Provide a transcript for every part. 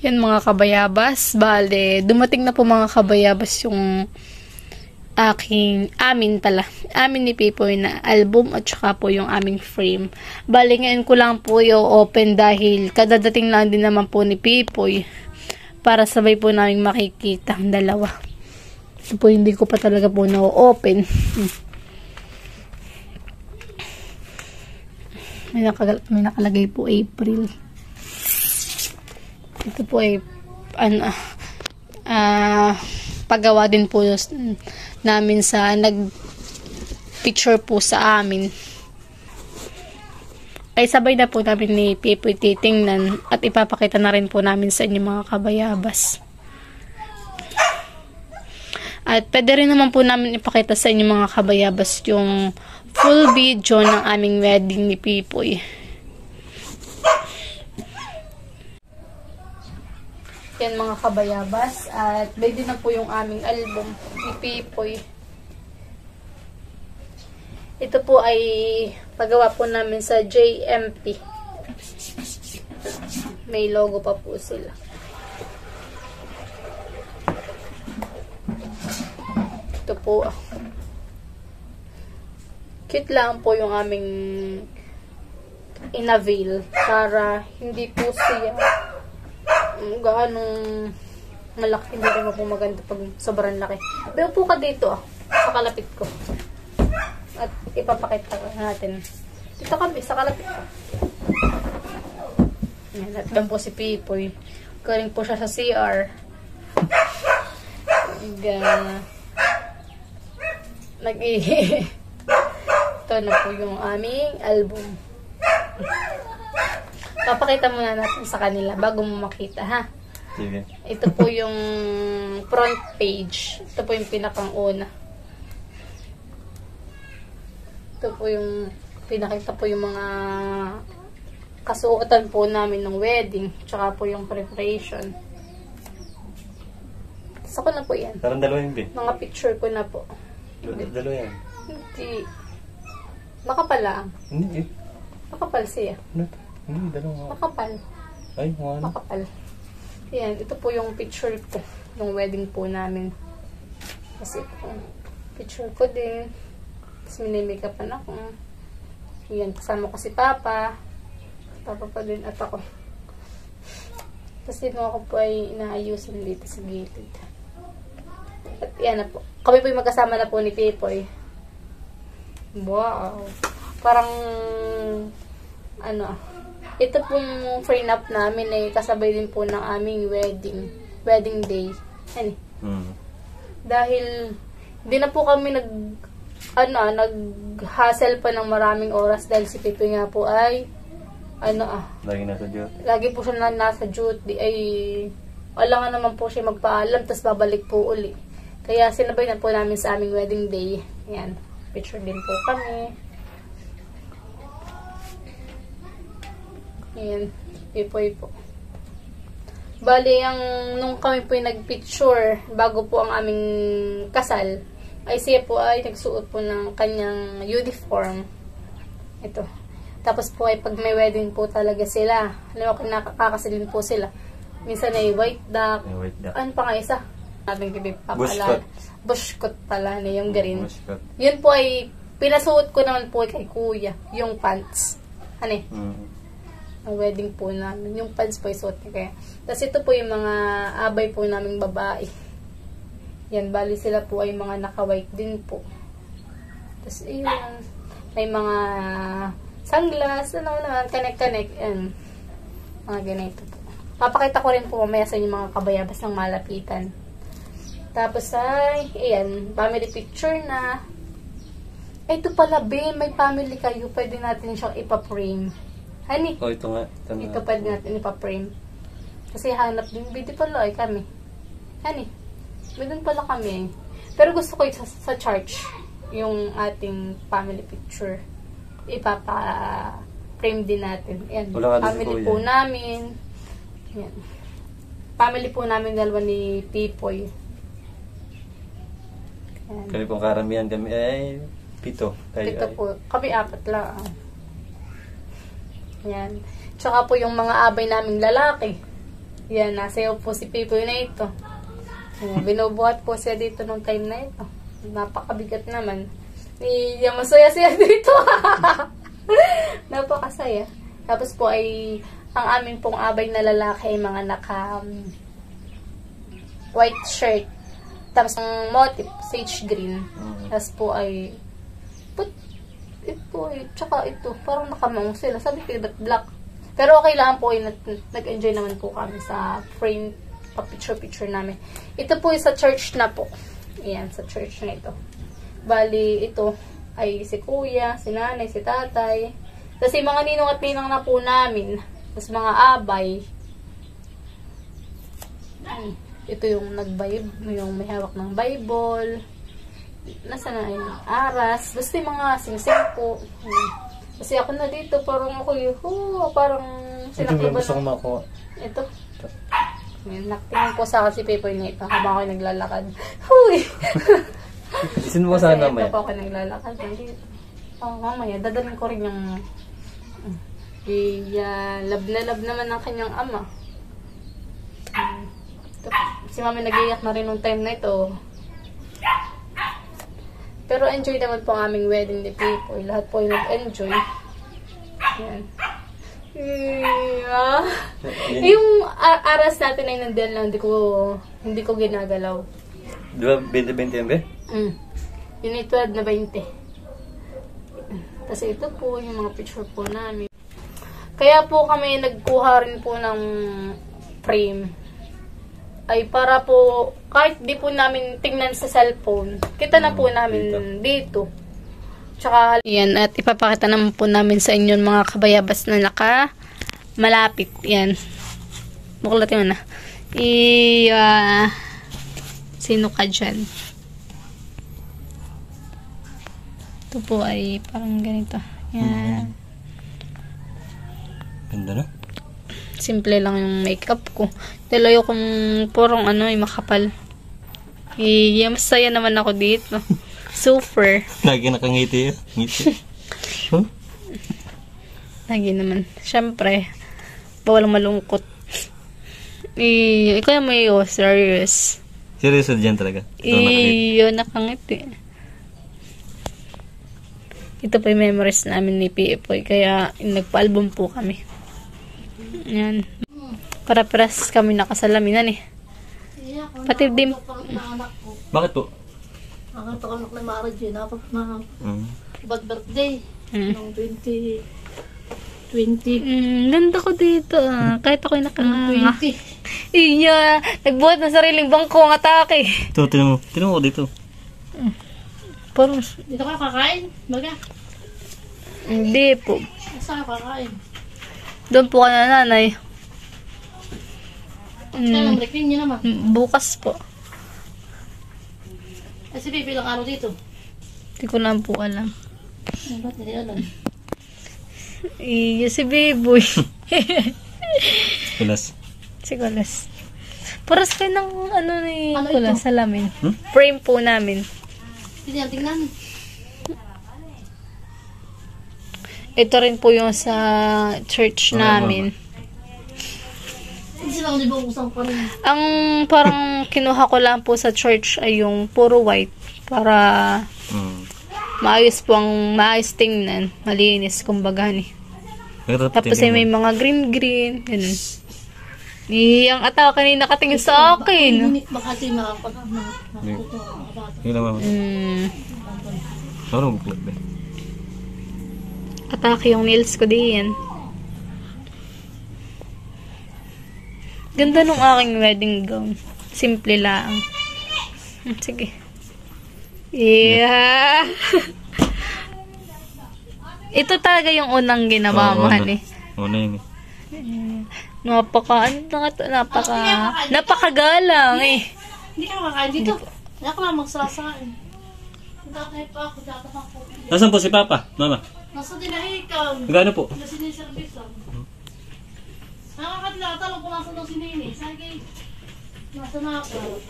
Yan mga kabayabas, bale, dumating na po mga kabayabas yung amin ni Pipoy na album at saka po yung aming frame. Bale, ngayon ko lang po yung open dahil kadadating lang din naman po ni Pipoy para sabay po namin makikita ang dalawa. So po, hindi ko pa talaga po na-open. May nakalagay po April. Ito po ay paggawa din po namin sa nag-picture po sa amin. Ay sabay na po namin ni Pipoy titingnan at ipapakita na rin po namin sa inyo mga kabayabas. At pwede rin naman po namin ipakita sa inyo mga kabayabas yung full video ng aming wedding ni Pipoy. Yan mga kabayabas, at ready na po yung aming album ni Pipoy. Ito po ay paggawa po namin sa JMP. May logo pa po sila. Ito po. Cute lang po yung aming in-avail para hindi po siya gaanong malaki, hindi naman po maganda pag sobrang laki. Pero po ka dito sa kalapit ko. At ipapakita natin. Dito kami, sa kalapit ko. Yan, at doon po si Pipoy. Galing po siya sa CR. Nag-ihi. Ito na po yung aming album. Papakita muna natin sa kanila bago mo makita, ha? Sige. Ito po yung front page. Ito po yung pinakang una. Ito po yung pinakita po yung mga kasuotan po namin ng wedding. Tsaka po yung preparation. Sako na po yan. Parang dalawa yun, mga picture ko na po. Dalawa yan. Hindi. Makapal lang. Hindi. Makapal siya. Hindi, dalawa. Makapal. Ay, ano? Makapal. Yan, ito po yung picture ko. Yung wedding po namin. Kasi po, picture ko din. Tapos minimake-upan ako. Yan, kasama ko si Papa. Papa pa din at ako. Kasi nung ako po ay inaayusin dito sa gilid. At yan na po. Kami po yung magkasama na po ni Pipoy. Wow. Parang ito pong frame up namin ay kasabay din po ng aming wedding day. Ano? Dahil hindi na po kami nag-hassle pa ng maraming oras dahil si Pipoy nga po ay lagi nasa duty. Lagi po siya nasa duty ay wala nga naman po siya magpaalam tapos babalik po uli. Kaya sinabay na po namin sa aming wedding day. Yan. Picture din po kami. Ayan, Pipoy po. Bali, nung kami po yung nagpicture, bago po ang aming kasal, ay siya po ay nagsuot po ng kanyang uniform. Ito. Tapos po ay pag may wedding po talaga sila, alam mo, nakakasilin po sila. Minsan ay white duck. Ano pa nga isa? Natin kipipapalala. Bushcoat pala na yung green. Yun po ay pinasuot ko naman po kay kuya, yung pants. Ano eh? Ang wedding po namin. Yung pants po isuot niya kaya. Tapos ito po yung mga abay po naming babae. Yan, bali sila po ay mga naka-white din po. Tapos yun, may mga sunglass, connect. Yan. Mga ganito po. Papakita ko rin po mamaya sa inyo mga kabayabas ng malapitan. Tapos ay, ayan, family picture na. Ay, ito pala, may family kayo. Pwede natin siyang ipa-frame. Honey. Oh, ito nga. Ito pwede natin ipa-frame. Kasi hanap din. Beauty pala ay kami. Honey. May dun pala kami. Pero gusto ko sa church yung ating family picture. Ipapa-frame din natin. Yan. Family po namin. Yan. Family po namin dalawa ni Pipoy. Yan. Kami pong karamihan kami ay 7. Pito po. Kami 4 lang. Yan. Tsaka po yung mga abay naming lalaki. Yan, nasayaw po si Pipoy na ito. Yan, binubuhat po siya dito nung time na ito. Napakabigat naman. Yan, masaya-saya dito. Napakasaya. Tapos po ay, ang amin pong abay na lalaki ay mga naka white shirt. Tapos ang motif, sage green. Tapos po ay, ito ay, tsaka ito, parang nakamang sila. Sabi ko, ba't black? Pero okay lang po, nag-enjoy naman po kami sa frame, pa-picture-picture namin. Ito po sa church na po. Ayan, sa church na ito. Bali, ito ay si kuya, si nanay, si tatay. Tapos yung mga ninong at ninang na po namin. Tapos mga abay. Ito yung yung may hawak ng Bible. Nasa na yung aras. Basta yung mga singsing po. Kasi ako na dito, parang ako parang sinakiba gusto kong makuha. Ito. Naktingin po sa akin si Pepoy na ito habang ako naglalakad. Huy! Isin mo sana mamaya. Ito po ako naglalakad. Mamaya, dadalhin ko rin yung love na love naman ng kanyang ama. Si mami nag-iyak na rin nung time na ito. Pero enjoy naman po ang aming wedding ni Pipoy. Lahat po yung nag-enjoy. Yan. Yeah. Yung aras natin ay nandiyan lang. Hindi ko ginagalaw. Di ba 20-20 yan ba? Yun ay 12 na 20. Kasi ito po yung mga picture po namin. Kaya po kami nagkuha rin po ng frame. Ay para po, kahit di po namin tingnan sa cellphone, kita na po namin dito. Tsaka, yan, at ipapakita naman po namin sa inyo mga kabayabas na malapit. Yan. Buklat yun na. Sino ka dyan? Ito po ay parang ganito. Yan. Ganda na. Simple lang yung makeup ko. Dalayo kung purong makapal. Masaya naman ako dito. Super. Lagi nakangiti. Ngiti. Huh? Lagi naman. Siyempre, bawal malungkot. Ikaw yung may serious. Serious dyan talaga? Nakangiti. Ito pa yung memories namin ni Pipoy. Kaya nagpa-album po kami. Yan. Para-paras kami nakasalamin eh. Pati dim. Bakit po? Ang anak na marriage yun. Bad birthday. Noong 2020. Ganda ko dito. Kahit ako'y nakanganga. Nagbuhat ng sariling bangko ang atake. Ito, tinan mo dito. Parang, Dito ka kakain? Baga? hindi po. Saan ka kakain? Doon po ka na nanay. Kaya break niyo naman. Bukas po. Kasi bilang araw dito. Hindi ko na po alam. Ba't hindi alam? Si Biboy. Kulas. Si Kulas. Paras kayo ng ni Ano Kulas, ito? salamin. Frame po namin. Tingnan. Ito rin po yung sa church namin. Hindi sila kung ibang pa rin. Ang parang kinuha ko lang po sa church ay yung puro white para maayos tingnan, malinis kumbaga ni. Tapos ay may mga green ganun. Ang atawa kanina nakatingin sa akin. Makati makapag Yun naman. Parang buklat ba? Atake yung nails ko diyan. Ganda nung aking wedding gown. Simple lang. Sige. Yeah. Ito talaga yung unang ginawa mo, honey. Una yun eh. Napakagalang eh. Hindi ka makakain dito. Hindi ako lang magsasain. Tatay pa ako, tatapang ko. Nasaan po si Papa, Mama? Nasa dinahikan. Magkano po? Nasa siniservisan. Nakakatila, talong kung nasa daw si Nini. Sige, nasa na ako.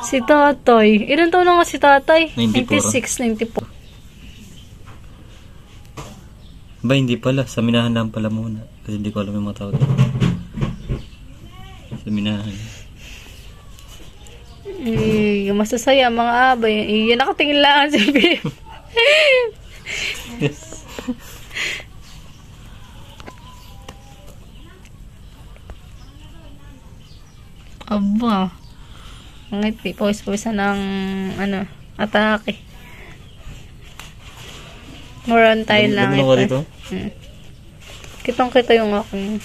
Si Tatay. Ilan taon na nga si Tatay? 94. 96, 94. Ba, hindi pala. Sa minahan lang pala muna. Kasi hindi ko alam yung mga tao dito. Sa minahan. Masasaya mga abay. Nakatingin lang si Pip. Aba. Ngiti, pawis-pawisan ng atake. More on tayo lang Ganda ko dito. Kitang-kita yung aking.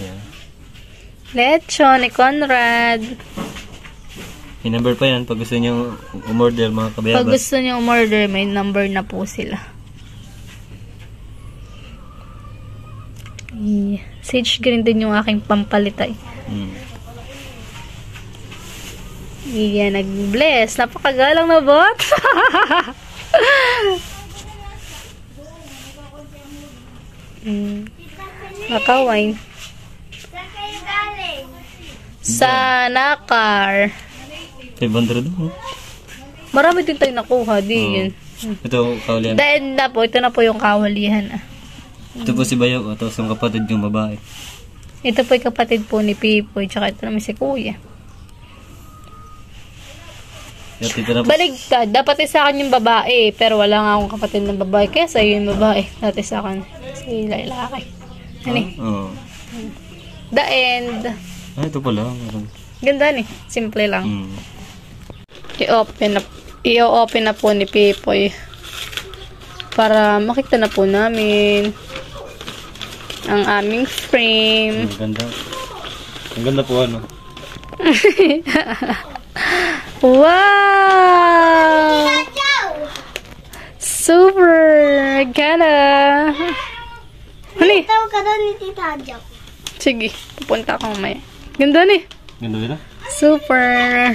Ayan. Lechon ni Conrad. May number pa yan pag gusto nyo umorder mga kabayabas. Pag gusto nyo umorder, may number na po sila. Sage green din yung aking pampalitay. Iya, nag-bless. Napakagalang na bot. Nakawine. Sa Nakar. 500 mo. Marami din tayo nakuha. Di yun. Ito, kaulihan. Dahil na po, ito na po yung kawalihan. Ito po si Bayo. Tapos yung kapatid yung babae. Ito po yung kapatid po ni Pipoy. Tsaka ito naman si Kuya. Baligtad. Dapat sa akin yung babae. Pero wala nga akong kapatid ng babae. Kaya sa'yo yung babae. Dati sa akin. Si lalaki. Ano eh? Oo. The end. Ito pala. Ganda ni. Simple lang. I-open na po ni Pipoy. Para makita na po namin ang aming frame. Ang ganda. Ang ganda po ano. Wow! Super! Ganda! Hali! Tawag ka daw ni Tita Jo. Sige, pupunta ako mamaya. Ganda ni. Ganda ba? Super!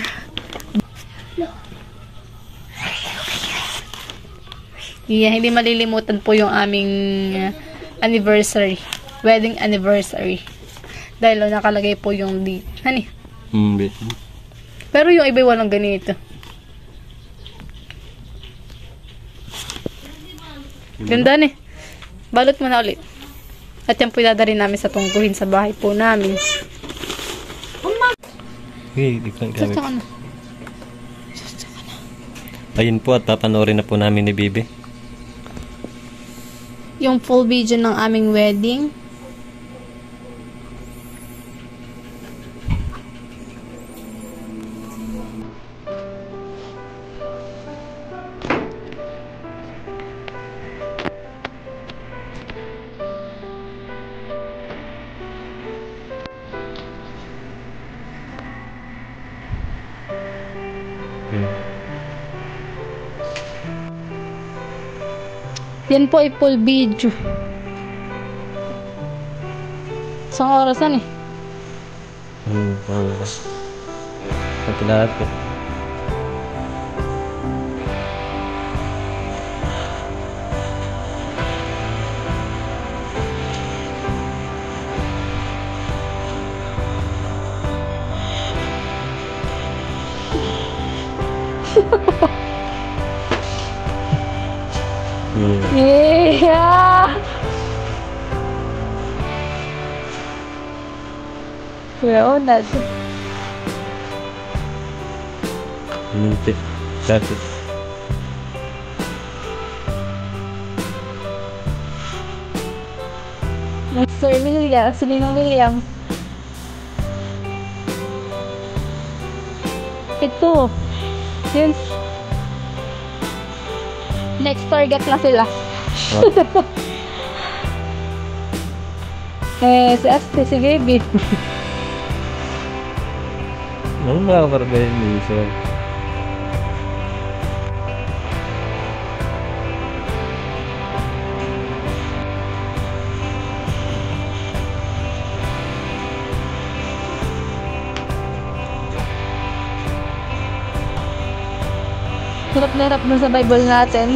Yeah, hindi malilimutan po yung aming anniversary. Wedding anniversary. Dahil nakalagay po yung date. Hani? Pero yung iba walang ganito. Ganda ni. Balot mo na ulit. At yan po idadari namin sa tungguhin sa bahay po namin. Sasya ka na. Ayun po at papanoorin na po namin ni Bibi. Yung full video ng aming wedding. Yan po ay full video. Isang orasan eh. Pati lahat po. Yeah! Kuya Onad. Minti. That's it. Sir William. Sininong William. Ito. Yun. Next target na sila. Si Asti, si Baby. Ano makakaparagayin ni Sir? Hirap na hirap na sa Bible natin.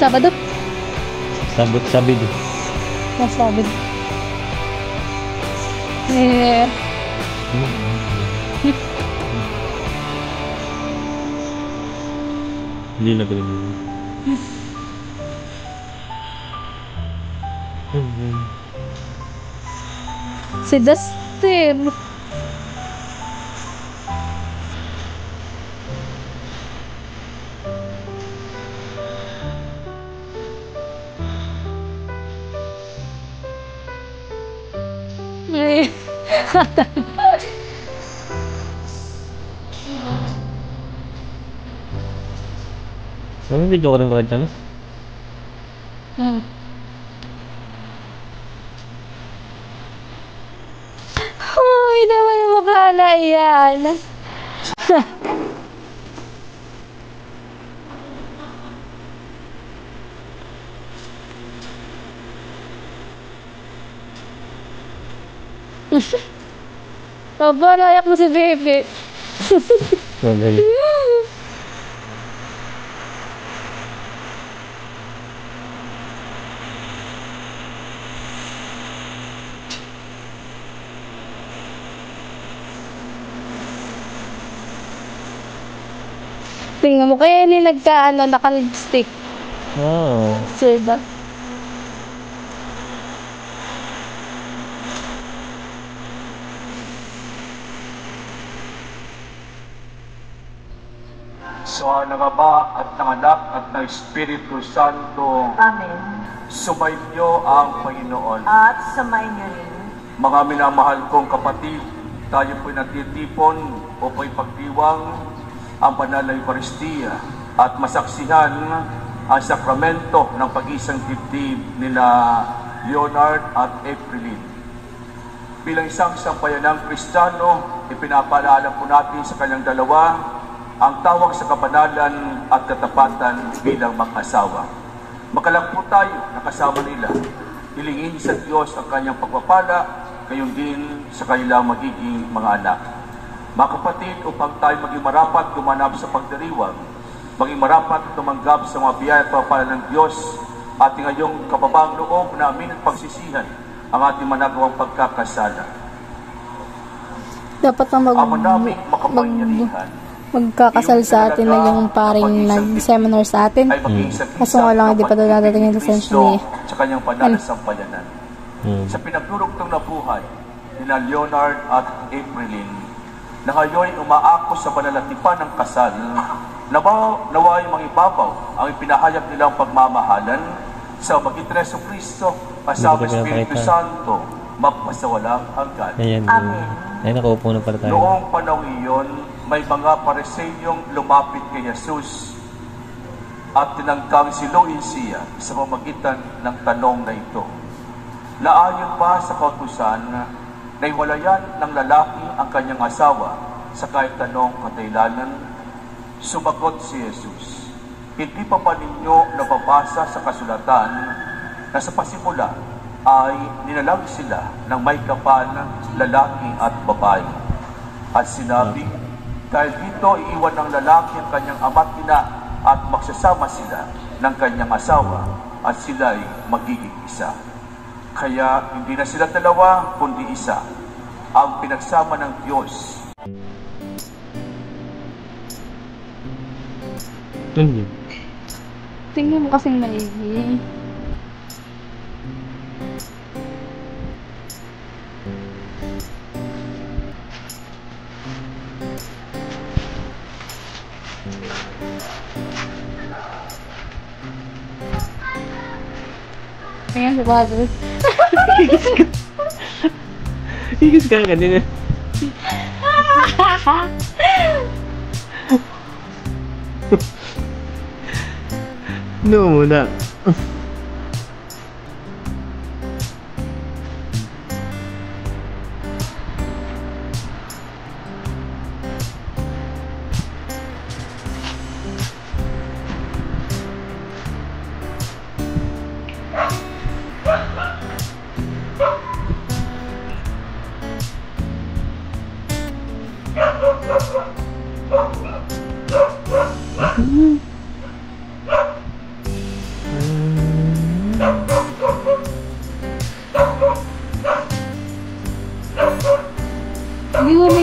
Sabado? Sabid. Sabado. Eh, Hindi na ganun. si Dustin. Eh. Ano video ko rin ba dyan? Ay, naman yung mukha na yan. Aba, nayak mo si Bebe. Madali. Tingnan mo, kaya yun yung naka-lipstick. Oh. Sir ba? So, nangaba at nanganak at ng Espiritu Santo, Amen. sumainyo ang Panginoon. At samayin niyo rin. Mga minamahal kong kapatid, tayo po'y nagtitipon upang ipagdiwang ang banal na Eucharistia at masaksihan ang sakramento ng pag-isang dibdib nila Leonard at Aprilin. Bilang isang sampayanang Kristiyano, ipinapaalala po natin sa kanyang dalawa ang tawag sa kabanalan at katapatan bilang mag-asawa. Makalang po tayo na kasama nila. Hilingin sa Diyos ang kanyang pagpapala, gayon din sa kanilang magiging mga anak. Mga kapatid, upang tayo maging marapat gumanap sa pagdiriwang, maging marapat tumanggap sa mga biyaya at pagpapala ng Diyos, ating ngayong kababang loob na amin at pagsisihan ang ating managawang pagkakasala. Dapat na magkakasal sa atin na yung paring nag-seminar sa atin. Kaso nga lang, hindi pa dadating yung desensyon sa kanyang pananasampayanan. Sa pinagdurugtong na buhay nila Leonard at Aprilin, na ngayon umaako sa panalatipan ng kasal, naway mangibabaw ang ipinahayag nilang pagmamahalan sa magitan ni Jesucristo kasama Espiritu Santo magpasawalang hanggan. Amen. Ay, nakaupo na pala tayo. Noong panahon iyon, may mga Pariseyong lumapit kay Jesus at tinangkang siluin siya sa pamagitan ng tanong na ito. Naayon ba sa kautusan na iwalayan ng lalaki ang kanyang asawa sa kahit anong katailanan? Sumagot si Jesus, hindi pa ba ninyo nababasa sa kasulatan na sa pasimula ay ninalag sila ng may kapal lalaki at babae? At sinabi, dahil dito iiwan ng lalaki ang kanyang ama't ina at magsasama sila ng kanyang asawa at sila ay magiging isa. Kaya hindi na sila dalawa kundi isa, ang pinagsama ng Diyos. Tingnan mo kasing maigi. Ayan si Father. Higis ka kanina. No muna.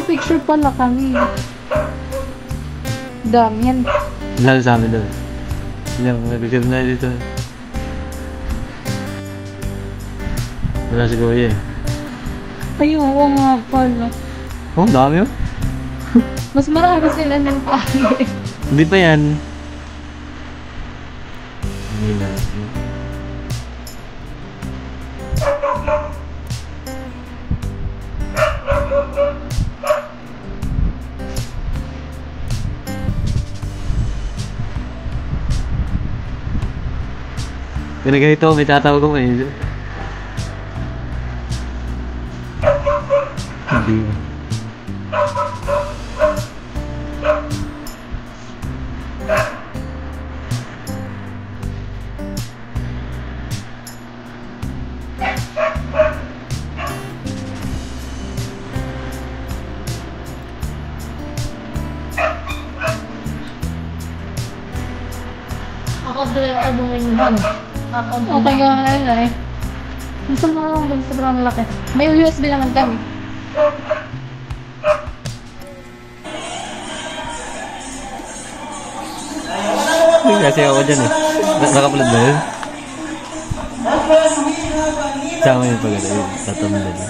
Nagpa-picture pala kami. Dami yan. Lalo sa amin doon. Yan, nag-picture na dito. Wala si Kuya eh. Ayun, oo nga pala. Oh, dami oh. Mas marami sila ng pangit. Hindi pa yan. Hindi na. Kaya ganito, may tatawag ko eh. Hindi. Ako doon ang abungin mo. Okay ka na eh. Gusto mo lang doon sobrang laki. May USB naman kami. Hindi kasi ako dyan eh. Nakapulad ba yun? Sama yun pag yun. Tatamad yun.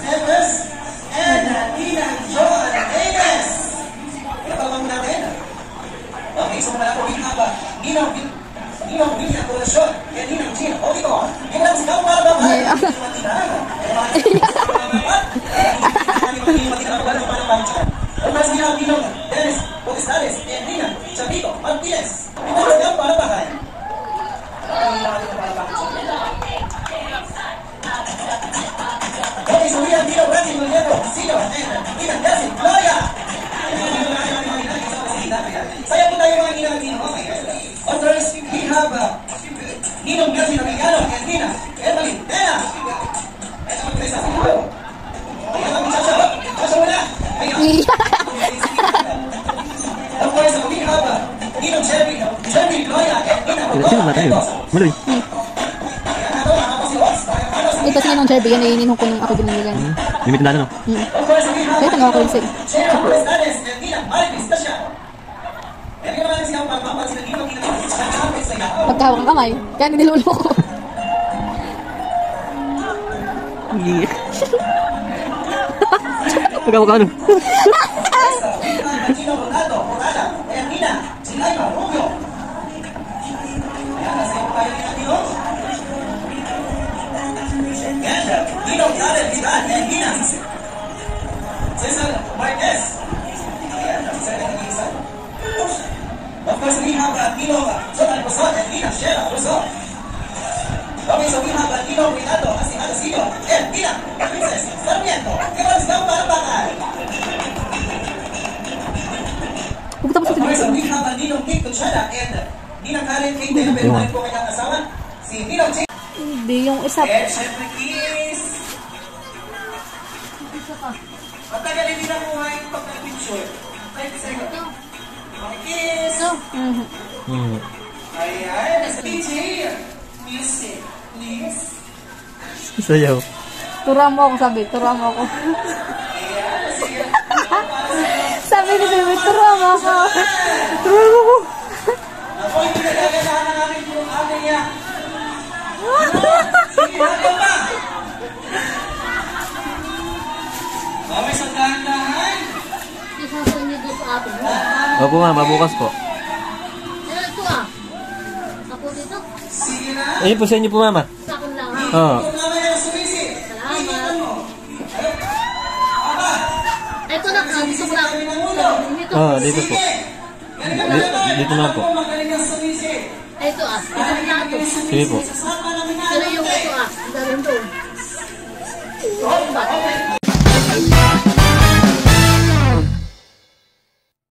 Saya po tayo mga ginagawa. Others, we have Ninong Garcia Navigano, Argentina, Emily, Tena. Ito ang presa. Ayan ang isa. Asa wala. Of course, we have Ninong Shelby Gloria, Argentina. Sino ba tayo? Maloy. Ito si Ninong Cherby. Yan ay ninong ko nung ako biniligan. Limit na no? Of course, we have Kaya tanong ako yung sa'yo. Argentina, Maribis, Tasha. Pagkahawak ng kamay, kaya nilululo ko. Hindi. Pagkahawak ka ano? Of course, we have Tino Sotan Rosot and Nina Shera Rosot. Okay, so we have Tino Renato Asino and Nina Princess Sarmiento. Kailan sila para bakal? Of course, we have Nino Nick Tuchada and Nina Karen Kate. Pero rin po kanyang asawa, si Nino Ch. Hindi, yung isa. And syempre, kiss. Matagalin din ang buhay pag nag-picture. 30 seconds. Kiss. Ayan, DJ. Music, please. Sayaw. Turuan mo ako, sabi. Turuan mo ako. Sabi ni Baby, turuan mo ako. Turuan mo ako. Ako, hindi nagaganahan ng aking pulong ate niya. Sige, hanggang pa. Kami sa dahan-dahan. Isasan niyo doon sa atin. Opo nga, mabukas po. Ito ah. Ako dito. Sige na. Ayun po sa inyo po mama. Sa akin lang ha. Oo. Kung mamaya sumisi. Salamat. Aba, Ito na. Gusto ko lang. Dito. Oo, dito po. Dito na po. magaling ang sumisi. Ito ah. Ito na ito. Sige po. Sasama namin na. Pero yung ito ah. Ang darin doon. Okay.